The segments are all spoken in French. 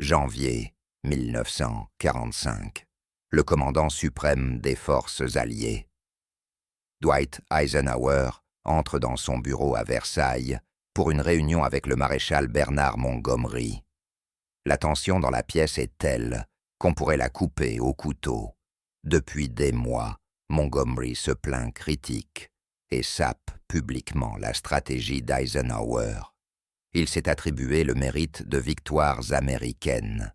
Janvier 1945. Le commandant suprême des forces alliées. Dwight Eisenhower entre dans son bureau à Versailles pour une réunion avec le maréchal Bernard Montgomery. La tension dans la pièce est telle qu'on pourrait la couper au couteau. Depuis des mois, Montgomery se plaint critique et sape publiquement la stratégie d'Eisenhower. Il s'est attribué le mérite de victoires américaines.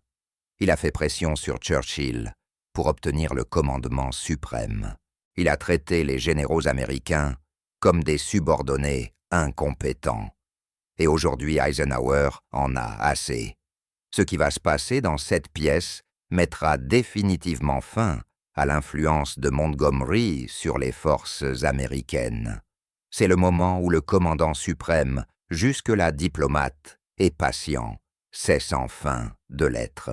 Il a fait pression sur Churchill pour obtenir le commandement suprême. Il a traité les généraux américains comme des subordonnés incompétents. Et aujourd'hui, Eisenhower en a assez. Ce qui va se passer dans cette pièce mettra définitivement fin à l'influence de Montgomery sur les forces américaines. C'est le moment où le commandant suprême, jusque-là diplomate et patient, cesse enfin de l'être.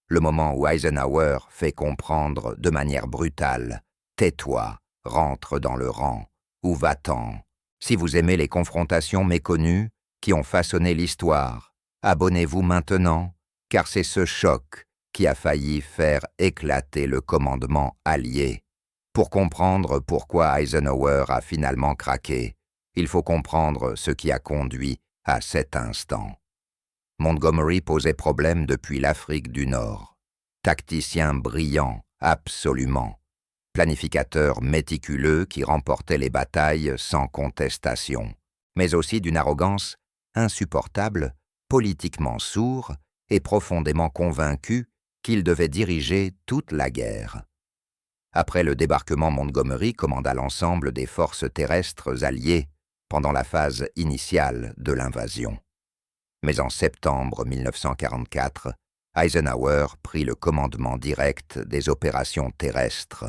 Le moment où Eisenhower fait comprendre de manière brutale « Tais-toi, rentre dans le rang, ou va-t'en. Si vous aimez les confrontations méconnues qui ont façonné l'histoire, abonnez-vous maintenant, car c'est ce choc qui a failli faire éclater le commandement allié. Pour comprendre pourquoi Eisenhower a finalement craqué, il faut comprendre ce qui a conduit à cet instant. Montgomery posait problème depuis l'Afrique du Nord. Tacticien brillant, absolument. Planificateur méticuleux qui remportait les batailles sans contestation, mais aussi d'une arrogance insupportable, politiquement sourd et profondément convaincu qu'il devait diriger toute la guerre. Après le débarquement, Montgomery commanda l'ensemble des forces terrestres alliées pendant la phase initiale de l'invasion. Mais en septembre 1944, Eisenhower prit le commandement direct des opérations terrestres.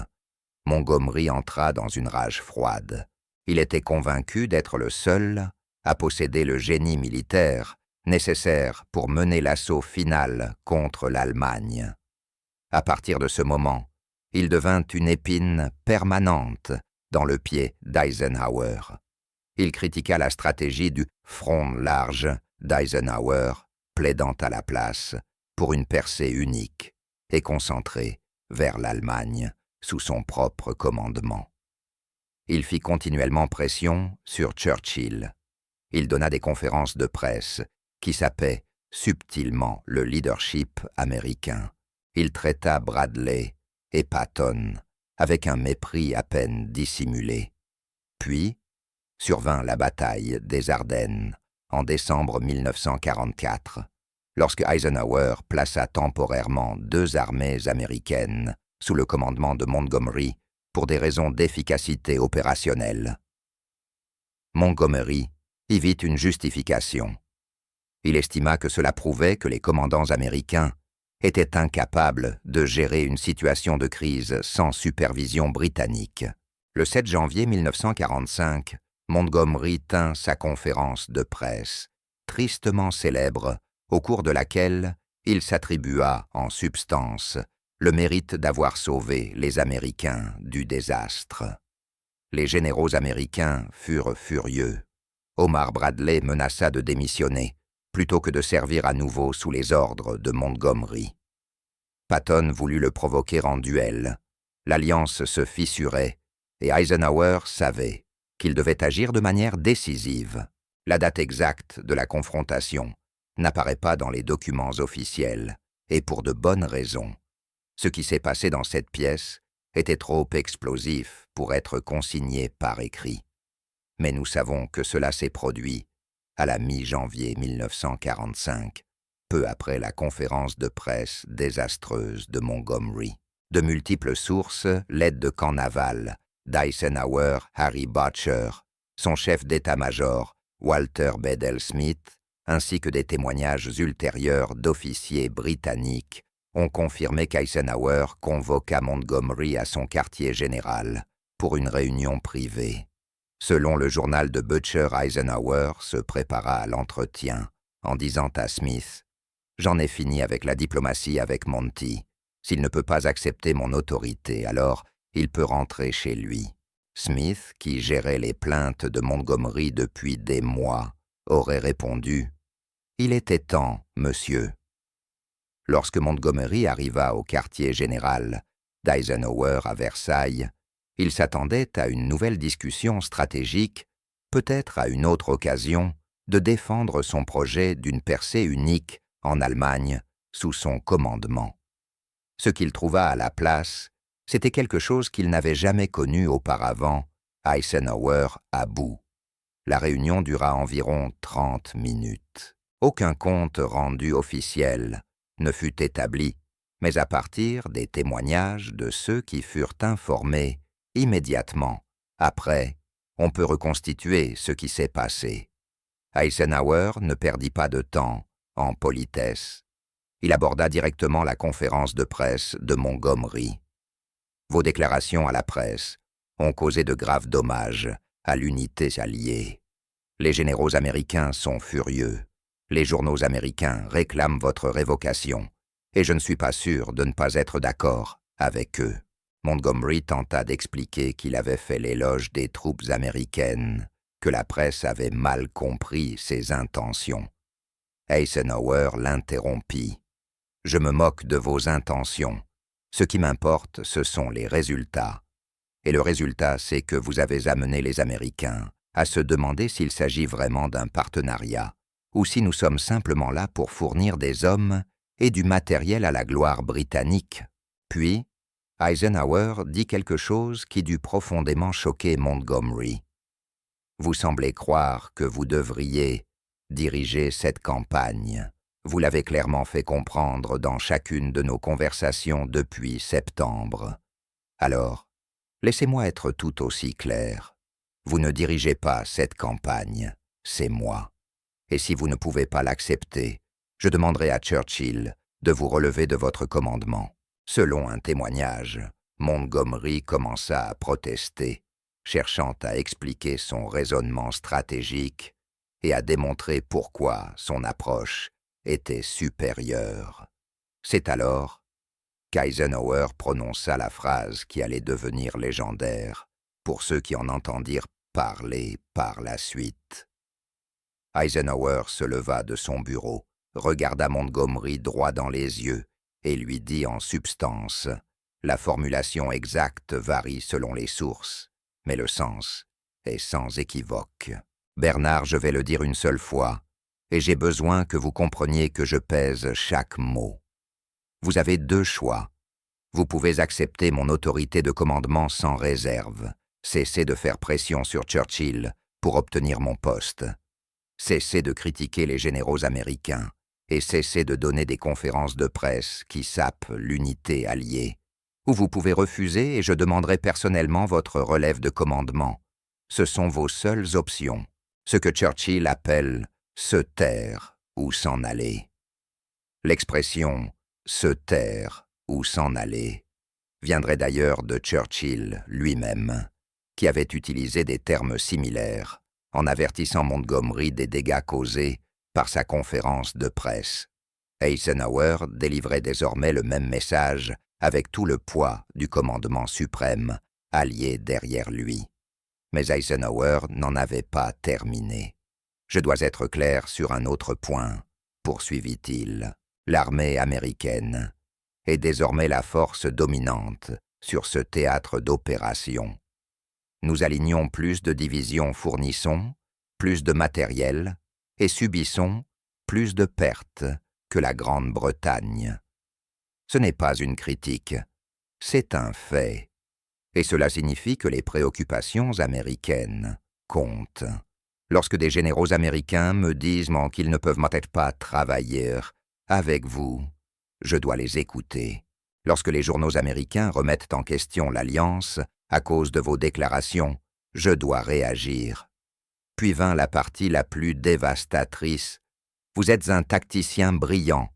Montgomery entra dans une rage froide. Il était convaincu d'être le seul à posséder le génie militaire nécessaire pour mener l'assaut final contre l'Allemagne. À partir de ce moment, il devint une épine permanente dans le pied d'Eisenhower. Il critiqua la stratégie du « front large » d'Eisenhower, plaidant à la place pour une percée unique et concentrée vers l'Allemagne sous son propre commandement. Il fit continuellement pression sur Churchill. Il donna des conférences de presse qui sapaient subtilement le leadership américain. Il traita Bradley et Patton avec un mépris à peine dissimulé. Puis survint la bataille des Ardennes en décembre 1944, lorsque Eisenhower plaça temporairement 2 armées américaines sous le commandement de Montgomery pour des raisons d'efficacité opérationnelle. Montgomery y vit une justification. Il estima que cela prouvait que les commandants américains étaient incapables de gérer une situation de crise sans supervision britannique. Le 7 janvier 1945, Montgomery tint sa conférence de presse, tristement célèbre, au cours de laquelle il s'attribua, en substance, le mérite d'avoir sauvé les Américains du désastre. Les généraux américains furent furieux. Omar Bradley menaça de démissionner, plutôt que de servir à nouveau sous les ordres de Montgomery. Patton voulut le provoquer en duel. L'alliance se fissurait, et Eisenhower savait qu'il devait agir de manière décisive. La date exacte de la confrontation n'apparaît pas dans les documents officiels, et pour de bonnes raisons. Ce qui s'est passé dans cette pièce était trop explosif pour être consigné par écrit. Mais nous savons que cela s'est produit à la mi-janvier 1945, peu après la conférence de presse désastreuse de Montgomery. De multiples sources, l'aide de camp naval d'Eisenhower, Harry Butcher, son chef d'état-major, Walter Bedell Smith, ainsi que des témoignages ultérieurs d'officiers britanniques, ont confirmé qu'Eisenhower convoqua Montgomery à son quartier général pour une réunion privée. Selon le journal de Butcher, Eisenhower se prépara à l'entretien en disant à Smith « J'en ai fini avec la diplomatie avec Monty. S'il ne peut pas accepter mon autorité, alors il peut rentrer chez lui. » Smith, qui gérait les plaintes de Montgomery depuis des mois, aurait répondu « Il était temps, monsieur. » Lorsque Montgomery arriva au quartier général d'Eisenhower à Versailles, il s'attendait à une nouvelle discussion stratégique, peut-être à une autre occasion, de défendre son projet d'une percée unique en Allemagne sous son commandement. Ce qu'il trouva à la place, c'était quelque chose qu'il n'avait jamais connu auparavant, Eisenhower à bout. La réunion dura environ 30 minutes. Aucun compte rendu officiel ne fut établi, mais à partir des témoignages de ceux qui furent informés immédiatement après, on peut reconstituer ce qui s'est passé. Eisenhower ne perdit pas de temps en politesse. Il aborda directement la conférence de presse de Montgomery. Vos déclarations à la presse ont causé de graves dommages à l'unité alliée. Les généraux américains sont furieux. Les journaux américains réclament votre révocation, et je ne suis pas sûr de ne pas être d'accord avec eux. Montgomery tenta d'expliquer qu'il avait fait l'éloge des troupes américaines, que la presse avait mal compris ses intentions. Eisenhower l'interrompit. « Je me moque de vos intentions. Ce qui m'importe, ce sont les résultats. Et le résultat, c'est que vous avez amené les Américains à se demander s'il s'agit vraiment d'un partenariat, ou si nous sommes simplement là pour fournir des hommes et du matériel à la gloire britannique. » Puis, Eisenhower dit quelque chose qui dut profondément choquer Montgomery. « Vous semblez croire que vous devriez diriger cette campagne. Vous l'avez clairement fait comprendre dans chacune de nos conversations depuis septembre. Alors, laissez-moi être tout aussi clair. Vous ne dirigez pas cette campagne, c'est moi. Et si vous ne pouvez pas l'accepter, je demanderai à Churchill de vous relever de votre commandement. » Selon un témoignage, Montgomery commença à protester, cherchant à expliquer son raisonnement stratégique et à démontrer pourquoi son approche était supérieure. C'est alors qu'Eisenhower prononça la phrase qui allait devenir légendaire pour ceux qui en entendirent parler par la suite. Eisenhower se leva de son bureau, regarda Montgomery droit dans les yeux et lui dit en substance « La formulation exacte varie selon les sources, mais le sens est sans équivoque. Bernard, je vais le dire une seule fois, et j'ai besoin que vous compreniez que je pèse chaque mot. Vous avez deux choix. Vous pouvez accepter mon autorité de commandement sans réserve, cesser de faire pression sur Churchill pour obtenir mon poste, cesser de critiquer les généraux américains et cesser de donner des conférences de presse qui sapent l'unité alliée. Ou vous pouvez refuser et je demanderai personnellement votre relève de commandement. Ce sont vos seules options, ce que Churchill appelle « se taire ou s'en aller ». L'expression « se taire ou s'en aller » viendrait d'ailleurs de Churchill lui-même, qui avait utilisé des termes similaires en avertissant Montgomery des dégâts causés par sa conférence de presse. Eisenhower délivrait désormais le même message avec tout le poids du commandement suprême allié derrière lui. Mais Eisenhower n'en avait pas terminé. « Je dois être clair sur un autre point, » poursuivit-il. « L'armée américaine est désormais la force dominante sur ce théâtre d'opération. Nous alignons plus de divisions, fournissons plus de matériel et subissons plus de pertes que la Grande-Bretagne. Ce n'est pas une critique, c'est un fait. Et cela signifie que les préoccupations américaines comptent. Lorsque des généraux américains me disent qu'ils ne peuvent peut-être pas travailler avec vous, je dois les écouter. Lorsque les journaux américains remettent en question l'alliance à cause de vos déclarations, je dois réagir. » Puis vint la partie la plus dévastatrice. « Vous êtes un tacticien brillant,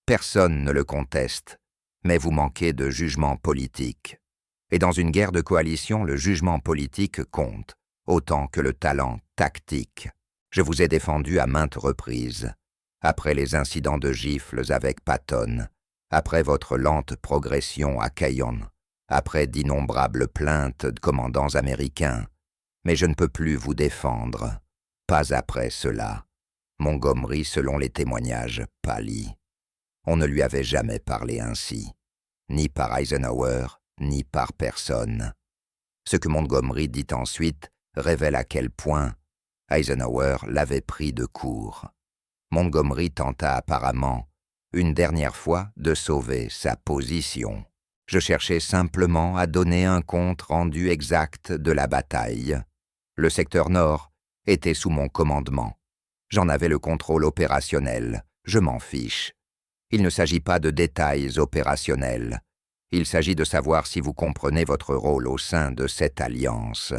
personne ne le conteste, mais vous manquez de jugement politique. Et dans une guerre de coalition, le jugement politique compte, autant que le talent tactique. Je vous ai défendu à maintes reprises. Après les incidents de gifles avec Patton, après votre lente progression à Cayon, après d'innombrables plaintes de commandants américains, mais je ne peux plus vous défendre. Pas après cela. » Montgomery, selon les témoignages, pâlit. On ne lui avait jamais parlé ainsi, ni par Eisenhower, ni par personne. Ce que Montgomery dit ensuite révèle à quel point Eisenhower l'avait pris de court. Montgomery tenta apparemment, une dernière fois, de sauver sa position. Je cherchais simplement à donner un compte rendu exact de la bataille. Le secteur nord était sous mon commandement. J'en avais le contrôle opérationnel. Je m'en fiche. Il ne s'agit pas de détails opérationnels. Il s'agit de savoir si vous comprenez votre rôle au sein de cette alliance.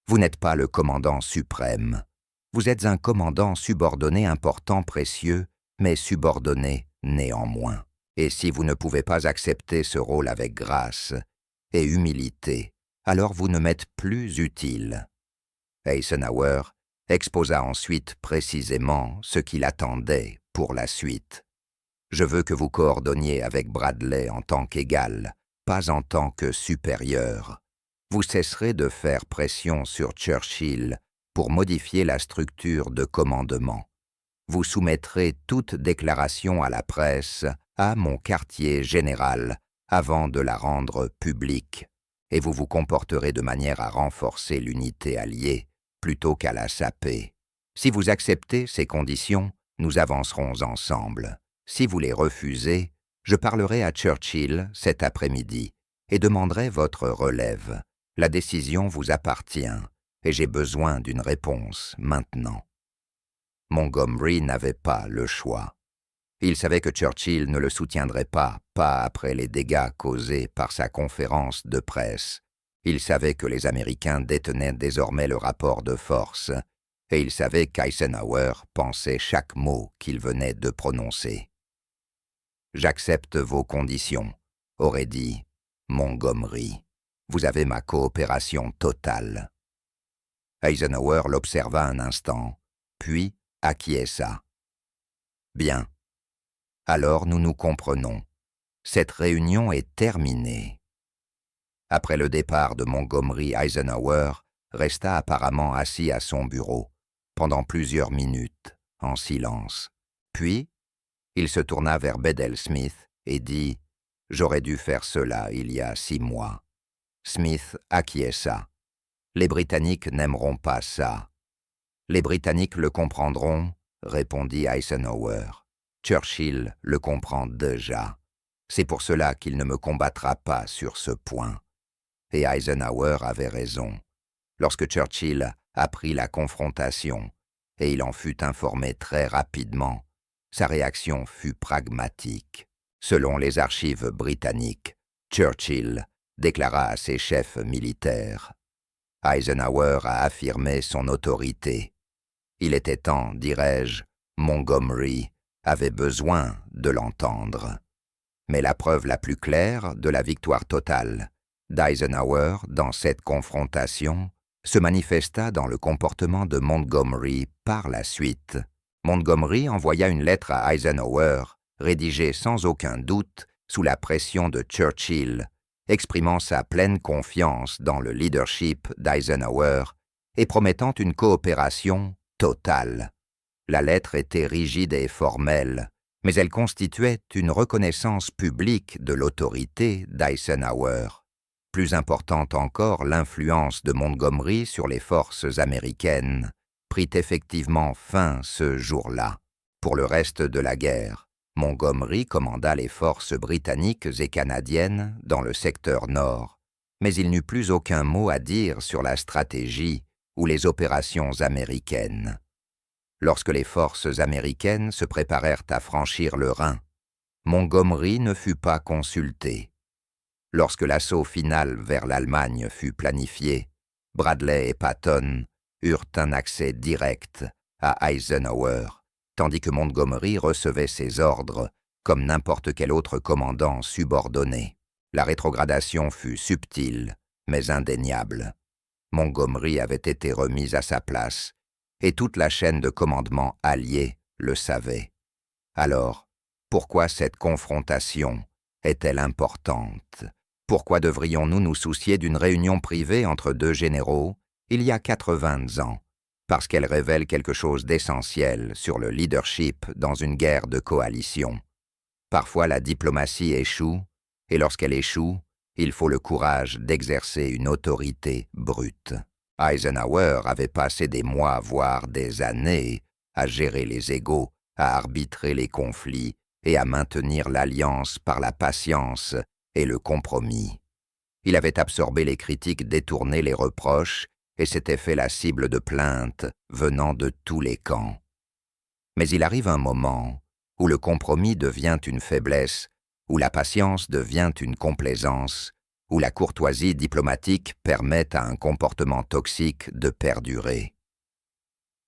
Vous n'êtes pas le commandant suprême. Vous êtes un commandant subordonné important, précieux, mais subordonné néanmoins. Et si vous ne pouvez pas accepter ce rôle avec grâce et humilité, alors vous ne m'êtes plus utile. Eisenhower exposa ensuite précisément ce qu'il attendait pour la suite. Je veux que vous coordonniez avec Bradley en tant qu'égal, pas en tant que supérieur. Vous cesserez de faire pression sur Churchill pour modifier la structure de commandement. Vous soumettrez toute déclaration à la presse à mon quartier général avant de la rendre publique, et vous vous comporterez de manière à renforcer l'unité alliée plutôt qu'à la saper. Si vous acceptez ces conditions, nous avancerons ensemble. Si vous les refusez, je parlerai à Churchill cet après-midi et demanderai votre relève. La décision vous appartient et j'ai besoin d'une réponse maintenant. Montgomery n'avait pas le choix. Il savait que Churchill ne le soutiendrait pas après les dégâts causés par sa conférence de presse. Il savait que les Américains détenaient désormais le rapport de force, et il savait qu'Eisenhower pensait chaque mot qu'il venait de prononcer. « J'accepte vos conditions », aurait dit Montgomery. « Vous avez ma coopération totale. » Eisenhower l'observa un instant, puis acquiesça. « Bien. Alors nous nous comprenons. Cette réunion est terminée. » Après le départ de Montgomery, Eisenhower resta apparemment assis à son bureau pendant plusieurs minutes, en silence. Puis, il se tourna vers Bedell Smith et dit « J'aurais dû faire cela il y a 6 mois. » Smith acquiesça. « Les Britanniques n'aimeront pas ça. »« Les Britanniques le comprendront, » répondit Eisenhower. « Churchill le comprend déjà. C'est pour cela qu'il ne me combattra pas sur ce point. » Et Eisenhower avait raison. Lorsque Churchill apprit la confrontation, et il en fut informé très rapidement, sa réaction fut pragmatique. Selon les archives britanniques, Churchill déclara à ses chefs militaires « Eisenhower a affirmé son autorité. Il était temps, dirais-je, Montgomery avait besoin de l'entendre. » Mais la preuve la plus claire de la victoire totale d'Eisenhower dans cette confrontation se manifesta dans le comportement de Montgomery par la suite. Montgomery envoya une lettre à Eisenhower, rédigée sans aucun doute sous la pression de Churchill, exprimant sa pleine confiance dans le leadership d'Eisenhower et promettant une coopération totale. La lettre était rigide et formelle, mais elle constituait une reconnaissance publique de l'autorité d'Eisenhower. Plus importante encore, l'influence de Montgomery sur les forces américaines prit effectivement fin ce jour-là. Pour le reste de la guerre, Montgomery commanda les forces britanniques et canadiennes dans le secteur nord, mais il n'eut plus aucun mot à dire sur la stratégie ou les opérations américaines. Lorsque les forces américaines se préparèrent à franchir le Rhin, Montgomery ne fut pas consulté. Lorsque l'assaut final vers l'Allemagne fut planifié, Bradley et Patton eurent un accès direct à Eisenhower, tandis que Montgomery recevait ses ordres comme n'importe quel autre commandant subordonné. La rétrogradation fut subtile, mais indéniable. Montgomery avait été remis à sa place, et toute la chaîne de commandement alliée le savait. Alors, pourquoi cette confrontation est-elle importante? Pourquoi devrions-nous nous soucier d'une réunion privée entre deux généraux il y a 80 ans? Parce qu'elle révèle quelque chose d'essentiel sur le leadership dans une guerre de coalition. Parfois la diplomatie échoue, et lorsqu'elle échoue, il faut le courage d'exercer une autorité brute. Eisenhower avait passé des mois, voire des années, à gérer les égos, à arbitrer les conflits et à maintenir l'alliance par la patience et le compromis. Il avait absorbé les critiques, détourné les reproches et s'était fait la cible de plaintes venant de tous les camps. Mais il arrive un moment où le compromis devient une faiblesse, où la patience devient une complaisance, où la courtoisie diplomatique permet à un comportement toxique de perdurer.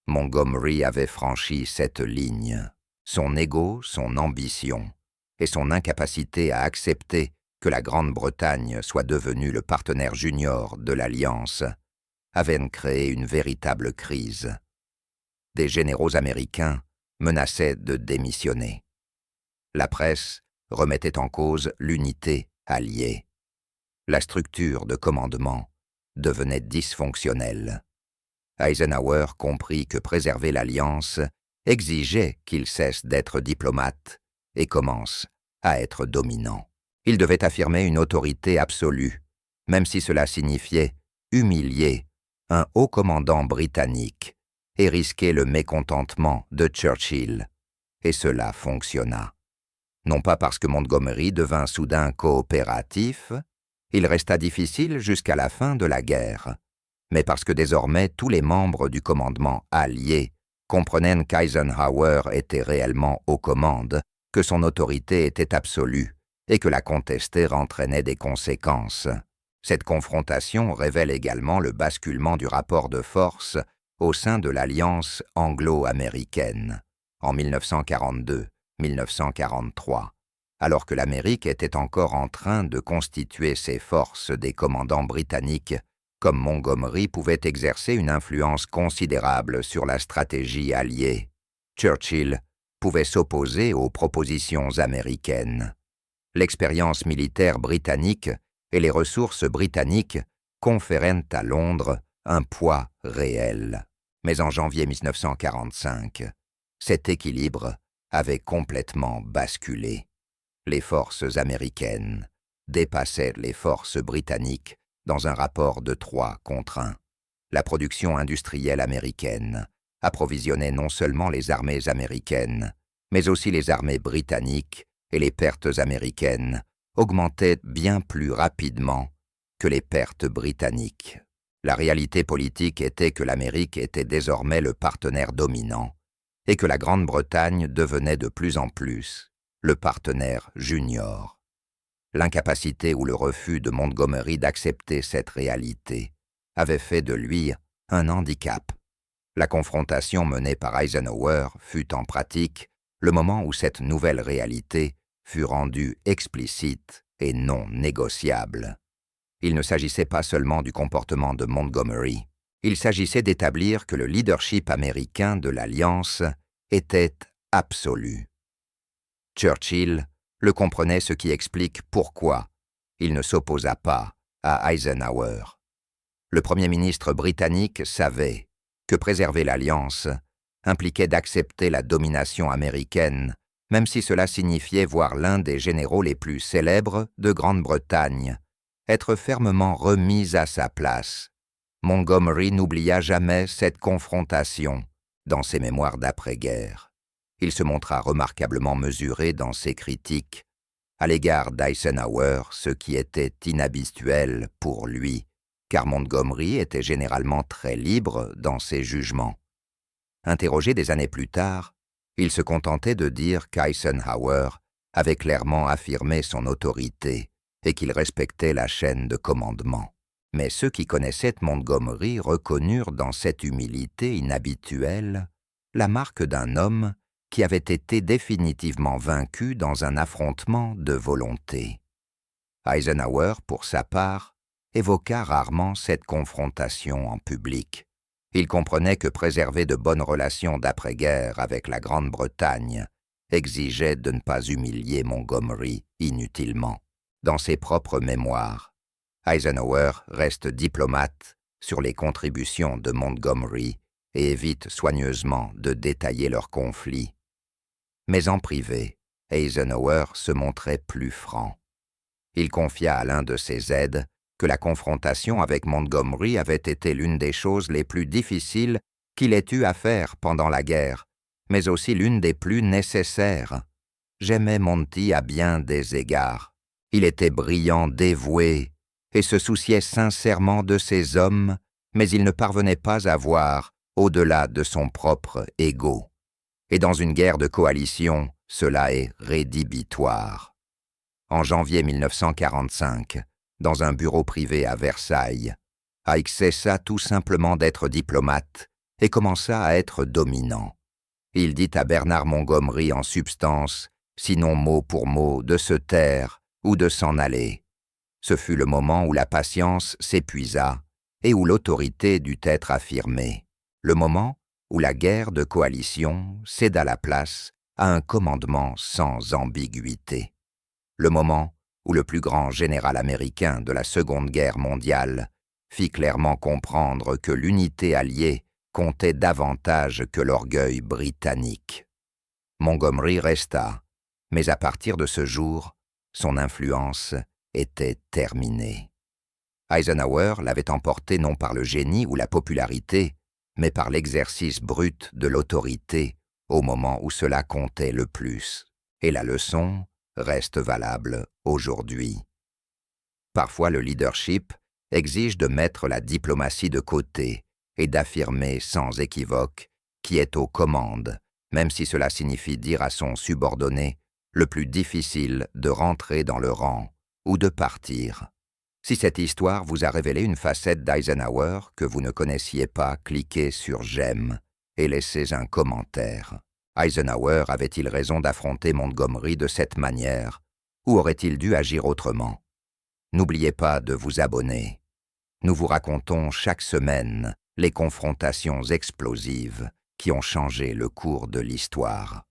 Montgomery avait franchi cette ligne. Son ego, son ambition et son incapacité à accepter que la Grande-Bretagne soit devenue le partenaire junior de l'Alliance avaient créé une véritable crise. Des généraux américains menaçaient de démissionner. La presse remettait en cause l'unité alliée. La structure de commandement devenait dysfonctionnelle. Eisenhower comprit que préserver l'Alliance exigeait qu'il cesse d'être diplomate et commence à être dominant. Il devait affirmer une autorité absolue, même si cela signifiait humilier un haut commandant britannique et risquer le mécontentement de Churchill. Et cela fonctionna. Non pas parce que Montgomery devint soudain coopératif, il resta difficile jusqu'à la fin de la guerre, mais parce que désormais tous les membres du commandement allié comprenaient qu'Eisenhower était réellement aux commandes, que son autorité était absolue et que la contester entraînait des conséquences. Cette confrontation révèle également le basculement du rapport de force au sein de l'alliance anglo-américaine en 1942-1943, alors que l'Amérique était encore en train de constituer ses forces. Des commandants britanniques comme Montgomery pouvaient exercer une influence considérable sur la stratégie alliée. Churchill pouvait s'opposer aux propositions américaines. L'expérience militaire britannique et les ressources britanniques conféraient à Londres un poids réel. Mais en janvier 1945, cet équilibre avait complètement basculé. Les forces américaines dépassaient les forces britanniques dans un rapport de 3 contre 1. La production industrielle américaine approvisionnait non seulement les armées américaines, mais aussi les armées britanniques, et les pertes américaines augmentaient bien plus rapidement que les pertes britanniques. La réalité politique était que l'Amérique était désormais le partenaire dominant et que la Grande-Bretagne devenait de plus en plus le partenaire junior. L'incapacité ou le refus de Montgomery d'accepter cette réalité avait fait de lui un handicap. La confrontation menée par Eisenhower fut en pratique le moment où cette nouvelle réalité fut rendue explicite et non négociable. Il ne s'agissait pas seulement du comportement de Montgomery. Il s'agissait d'établir que le leadership américain de l'Alliance était absolu. Churchill le comprenait, ce qui explique pourquoi il ne s'opposa pas à Eisenhower. Le Premier ministre britannique savait que préserver l'Alliance impliquait d'accepter la domination américaine, même si cela signifiait voir l'un des généraux les plus célèbres de Grande-Bretagne être fermement remis à sa place. Montgomery n'oublia jamais cette confrontation dans ses mémoires d'après-guerre. Il se montra remarquablement mesuré dans ses critiques à l'égard d'Eisenhower, ce qui était inhabituel pour lui, car Montgomery était généralement très libre dans ses jugements. Interrogé des années plus tard, il se contentait de dire qu'Eisenhower avait clairement affirmé son autorité et qu'il respectait la chaîne de commandement. Mais ceux qui connaissaient Montgomery reconnurent dans cette humilité inhabituelle la marque d'un homme qui avait été définitivement vaincu dans un affrontement de volonté. Eisenhower, pour sa part, évoqua rarement cette confrontation en public. Il comprenait que préserver de bonnes relations d'après-guerre avec la Grande-Bretagne exigeait de ne pas humilier Montgomery inutilement. Dans ses propres mémoires, Eisenhower reste diplomate sur les contributions de Montgomery et évite soigneusement de détailler leurs conflits. Mais en privé, Eisenhower se montrait plus franc. Il confia à l'un de ses aides que la confrontation avec Montgomery avait été l'une des choses les plus difficiles qu'il ait eu à faire pendant la guerre, mais aussi l'une des plus nécessaires. J'aimais Monty à bien des égards. Il était brillant, dévoué, et se souciait sincèrement de ses hommes, mais il ne parvenait pas à voir au-delà de son propre ego. Et dans une guerre de coalition, cela est rédhibitoire. En janvier 1945, dans un bureau privé à Versailles, Ike cessa tout simplement d'être diplomate et commença à être dominant. Il dit à Bernard Montgomery en substance, sinon mot pour mot, de se taire ou de s'en aller. Ce fut le moment où la patience s'épuisa et où l'autorité dut être affirmée. Le moment où la guerre de coalition céda la place à un commandement sans ambiguïté. Le moment où le plus grand général américain de la Seconde Guerre mondiale fit clairement comprendre que l'unité alliée comptait davantage que l'orgueil britannique. Montgomery resta, mais à partir de ce jour, son influence était terminée. Eisenhower l'avait emporté non par le génie ou la popularité, mais par l'exercice brut de l'autorité au moment où cela comptait le plus. Et la leçon reste valable aujourd'hui. Parfois, le leadership exige de mettre la diplomatie de côté et d'affirmer sans équivoque qui est aux commandes, même si cela signifie dire à son subordonné le plus difficile de rentrer dans le rang ou de partir. Si cette histoire vous a révélé une facette d'Eisenhower que vous ne connaissiez pas, cliquez sur « J'aime » et laissez un commentaire. Eisenhower avait-il raison d'affronter Montgomery de cette manière, ou aurait-il dû agir autrement? N'oubliez pas de vous abonner. Nous vous racontons chaque semaine les confrontations explosives qui ont changé le cours de l'histoire.